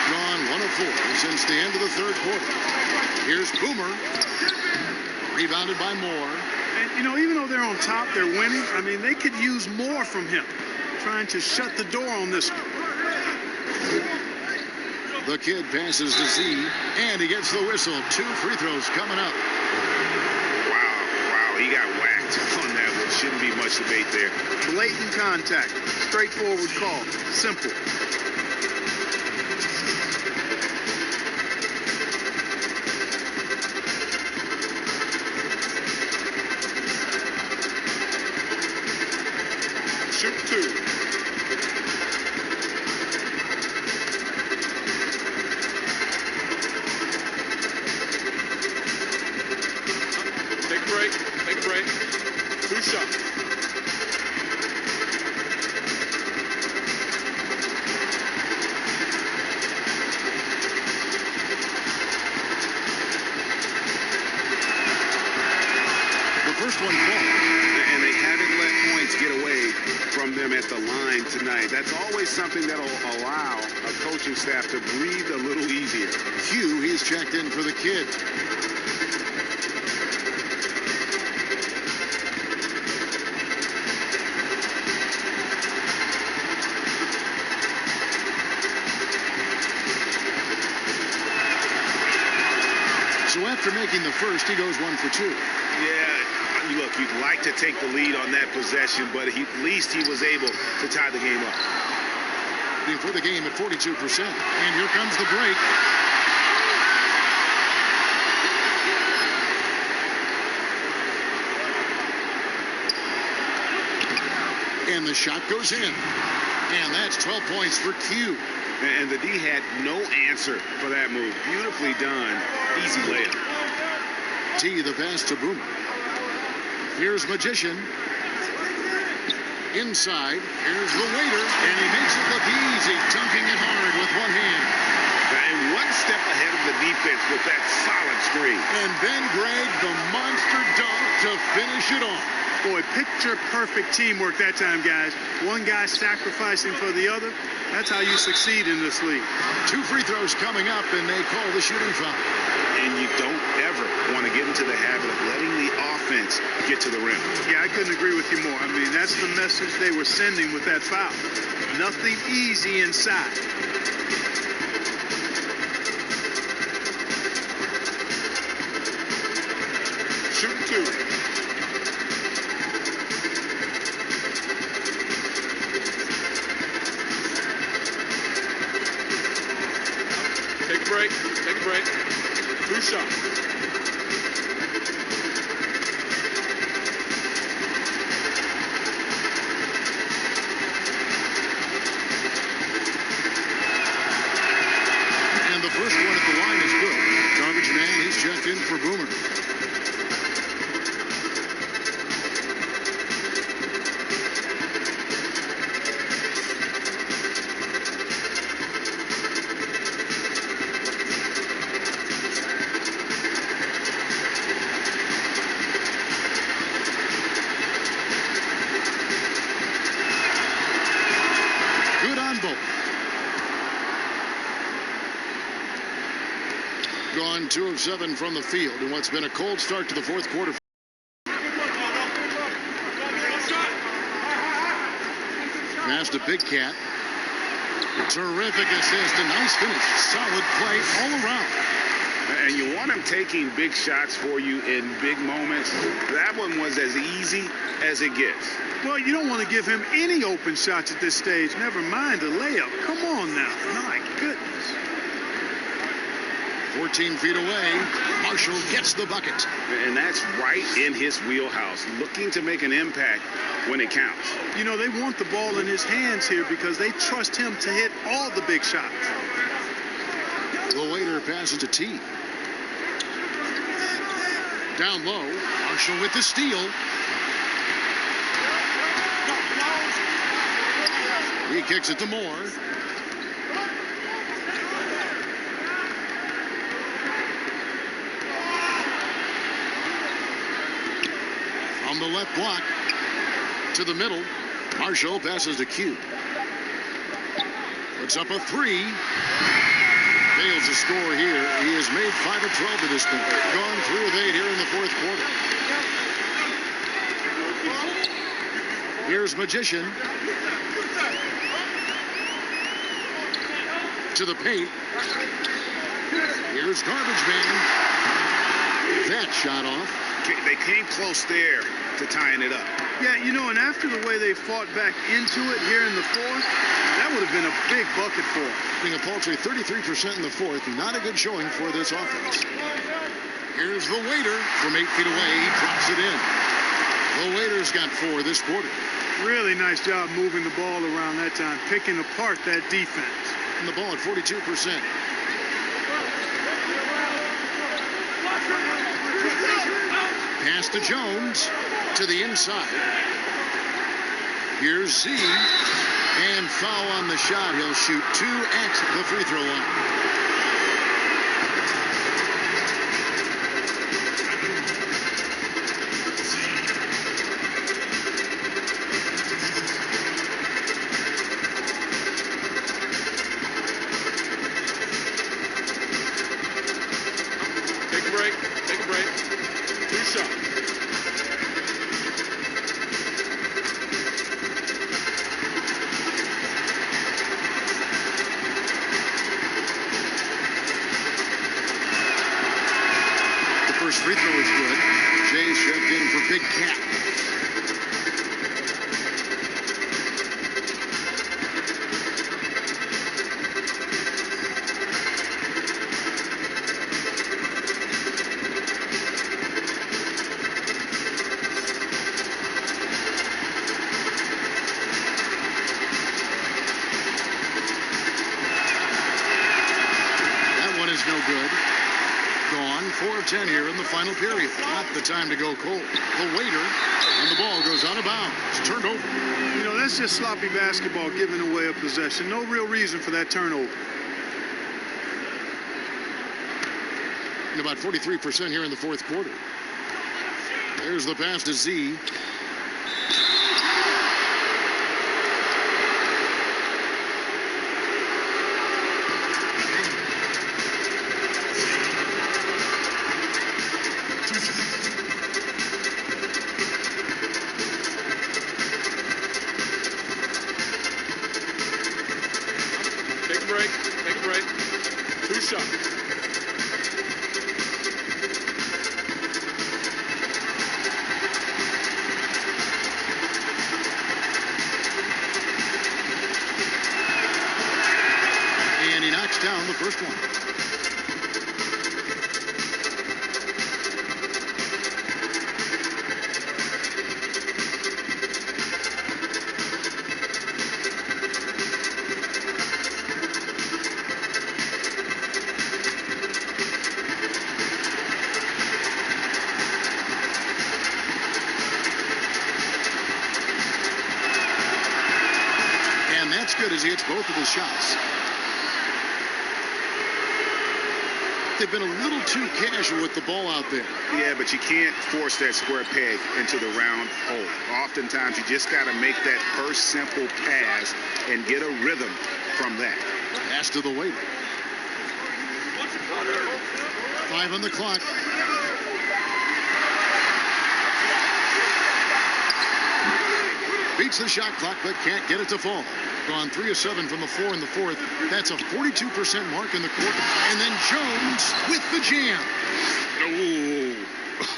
Drawn 1 of 4 since the end of the third quarter. Here's Boomer. Rebounded by Moore. And, you know, even though they're on top, they're winning. I mean, they could use more from him. Trying to shut the door on this one. The kid passes to Z, and he gets the whistle. 2 free throws coming up. Wow, he got whacked on that one. Shouldn't be much debate there. Blatant contact. Straightforward call. Simple. Shoot 2. Take a break. 2 shots. The first one falls. And they haven't let points get away from them at the line game tonight. That's always something that'll allow a coaching staff to breathe a little easier. Q, he's checked in for the kid. So after making the first, he goes 1 for 2. Yeah, look, you'd like to take the lead on that possession, but at least he was able to tie the game up. For the game at 42%. And here comes the break. And the shot goes in. And that's 12 points for Q. And the D had no answer for that move. Beautifully done. Easy layup. T, the pass to Boomer. Here's Magician. Inside. Here's the waiter. And he makes it look easy, dunking it hard with one hand. And one step ahead of the defense with that solid screen. And Ben Gregg, the monster dunk to finish it off. Boy, picture-perfect teamwork that time, guys. One guy sacrificing for the other. That's how you succeed in this league. 2 free throws coming up, and they call the shooting foul. And you don't ever want to get into the habit of letting the offense get to the rim. Yeah, I couldn't agree with you more. I mean, that's the message they were sending with that foul. Nothing easy inside. Shoot 2. Take a break. Take a break. 2 shots. And the first one at the line is good. Garbage man, he's checked in for Boomer. Gone 2 of 7 from the field in what's been a cold start to the fourth quarter. Pass to Big Cat. Terrific assist, a nice finish. Solid play all around. And you want him taking big shots for you in big moments. That one was as easy as it gets. Well, you don't want to give him any open shots at this stage. Never mind a layup. Come on now. My goodness. 14 feet away. Marshall gets the bucket. And that's right in his wheelhouse. Looking to make an impact when it counts. You know, they want the ball in his hands here because they trust him to hit all the big shots. The waiter passes to T. Down low. Marshall with the steal. He kicks it to Moore. On the left block. To the middle. Marshall passes to Q. Puts up a 3. Fails to score here. He has made 5 of 12 to this point. Gone 3 of 8 here in the fourth quarter. Here's Magician. To the paint. Here's Garbage Man. That shot off. They came close there to tying it up. Yeah, you know, and after the way they fought back into it here in the fourth, that would have been a big bucket for them. Being a paltry 33% in the fourth. Not a good showing for this offense. Here's the waiter from 8 feet away. He drops it in. The waiter's got 4 this quarter. Really nice job moving the ball around that time, picking apart that defense. And the ball at 42%. Pass to Jones. To the inside. Here's Z. And foul on the shot. He'll shoot 2 at the free throw line. cap. No good. Gone. 4 of 10 here in the final period. Not the time to go cold. The waiter, and the ball goes out of bounds. Turned over. You know, that's just sloppy basketball, giving away a possession. No real reason for that turnover. And about 43% here in the fourth quarter. There's the pass to Z. Take a break. 2 shots. And he knocks down the first one. That's good as he hits both of his shots. They've been a little too casual with the ball out there. Yeah, but you can't force that square peg into the round hole. Oftentimes, you just got to make that first simple pass and get a rhythm from that. Pass to the waiter. 5 on the clock. Beats the shot clock, but can't get it to fall. Gone 3 of 7 from the floor in the fourth. That's a 42% mark in the quarter. And then Jones with the jam.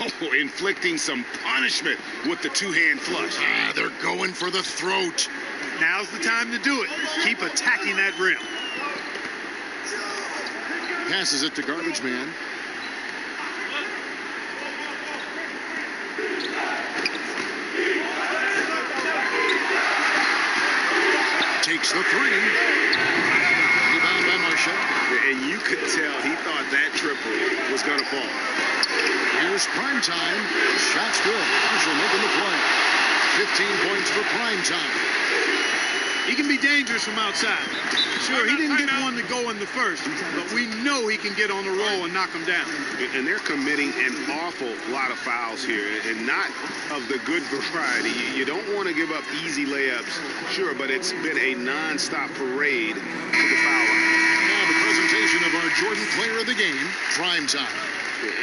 Oh, inflicting some punishment with the two-hand flush. They're going for the throat. Now's the time to do it. Keep attacking that rim. Passes it to garbage man. Takes the 3. Rebound by Marshall. And you could tell he thought that triple was going to fall. Here's prime time. Shot's good. Marshall making the play. 15 points for prime time. He can be dangerous from outside. Sure, he didn't get one to go in the first, but we know he can get on the roll and knock him down. And they're committing an awful lot of fouls here, and not of the good variety. You don't want to give up easy layups, sure, but it's been a non-stop parade to the foul line. Now the presentation of our Jordan player of the game, prime time.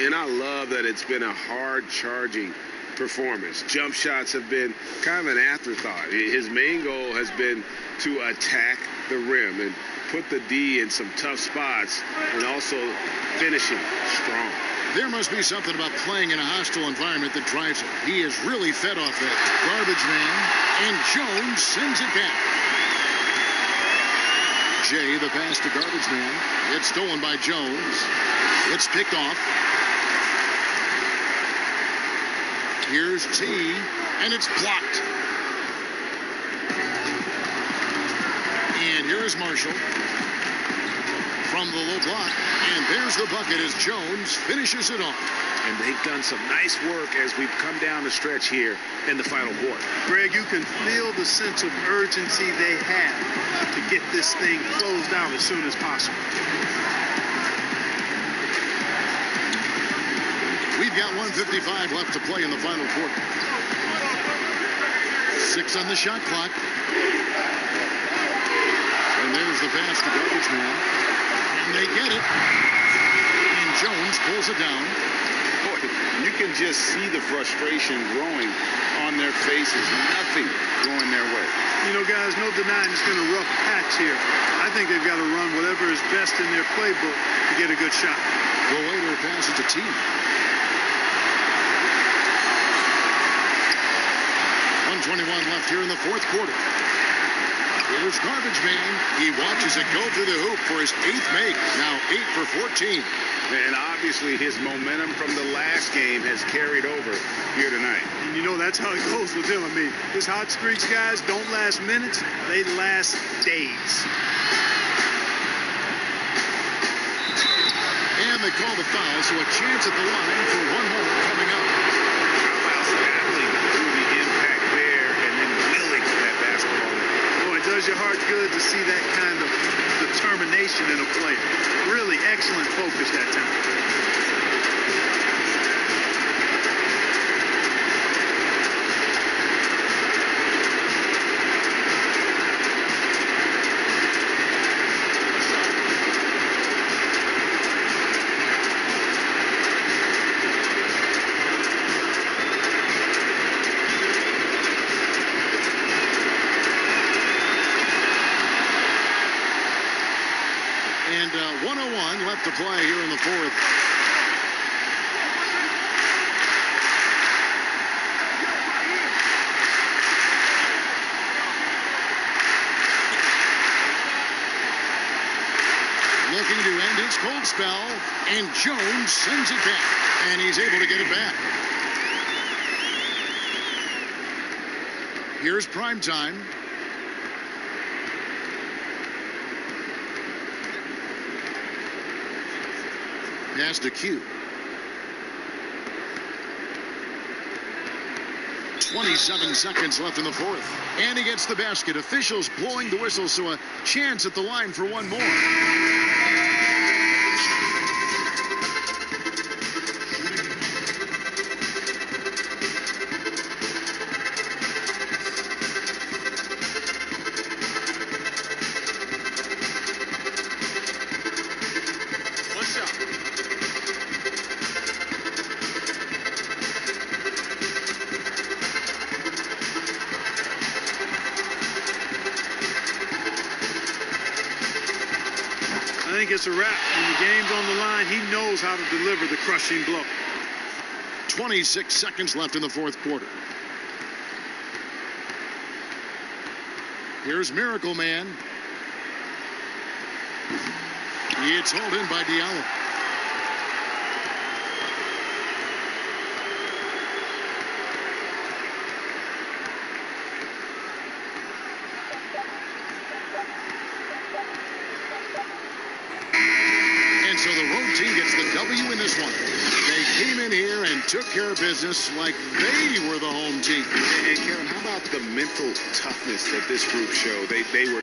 And I love that it's been a hard-charging performance. Jump shots have been kind of an afterthought. His main goal has been to attack the rim and put the D in some tough spots and also finishing strong. There must be something about playing in a hostile environment that drives him. He is really fed off that. Garbage man, and Jones sends it back. Jay, the pass to garbage man. It's stolen by Jones. It's picked off. Here's T, and it's blocked. And here's Marshall from the low block, and there's the bucket as Jones finishes it off. And they've done some nice work as we've come down the stretch here in the final quarter. Greg, you can feel the sense of urgency they have to get this thing closed out as soon as possible. We've got 1:55 left to play in the final quarter. 6 on the shot clock. And there's the pass to garbage man. And they get it. And Jones pulls it down. Boy, you can just see the frustration growing on their faces. Nothing going their way. You know, guys, no denying it's been a rough patch here. I think they've got to run whatever is best in their playbook to get a good shot. The waiter passes to T. 7:21 left here in the fourth quarter. Here's Garbage Man. He watches it go through the hoop for his 8th make. Now 8 for 14. And obviously his momentum from the last game has carried over here tonight. And you know, that's how it goes with him. I mean, his hot streaks, guys, don't last minutes. They last days. And they call the foul, so a chance at the line for one more coming up. How about battling through the impact there and then willing that basketball in? Oh, it does your heart good to see that kind of determination in a player. Really excellent focus that time. And 101 left to play here in the fourth. Looking to end his cold spell, and Jones sends it back, and he's able to get it back. Here's prime time. Pass to Q. 27 seconds left in the fourth. And he gets the basket. Officials blowing the whistle, so a chance at the line for one more. I think it's a wrap. When the game's on the line, he knows how to deliver the crushing blow. 26 seconds left in the fourth quarter. Here's Miracle Man. It's hauled in by Diallo. And so the road team gets the W in this one. They came in here and took care of business like they were the home team. And Kevin, how about the mental toughness that this group showed? They were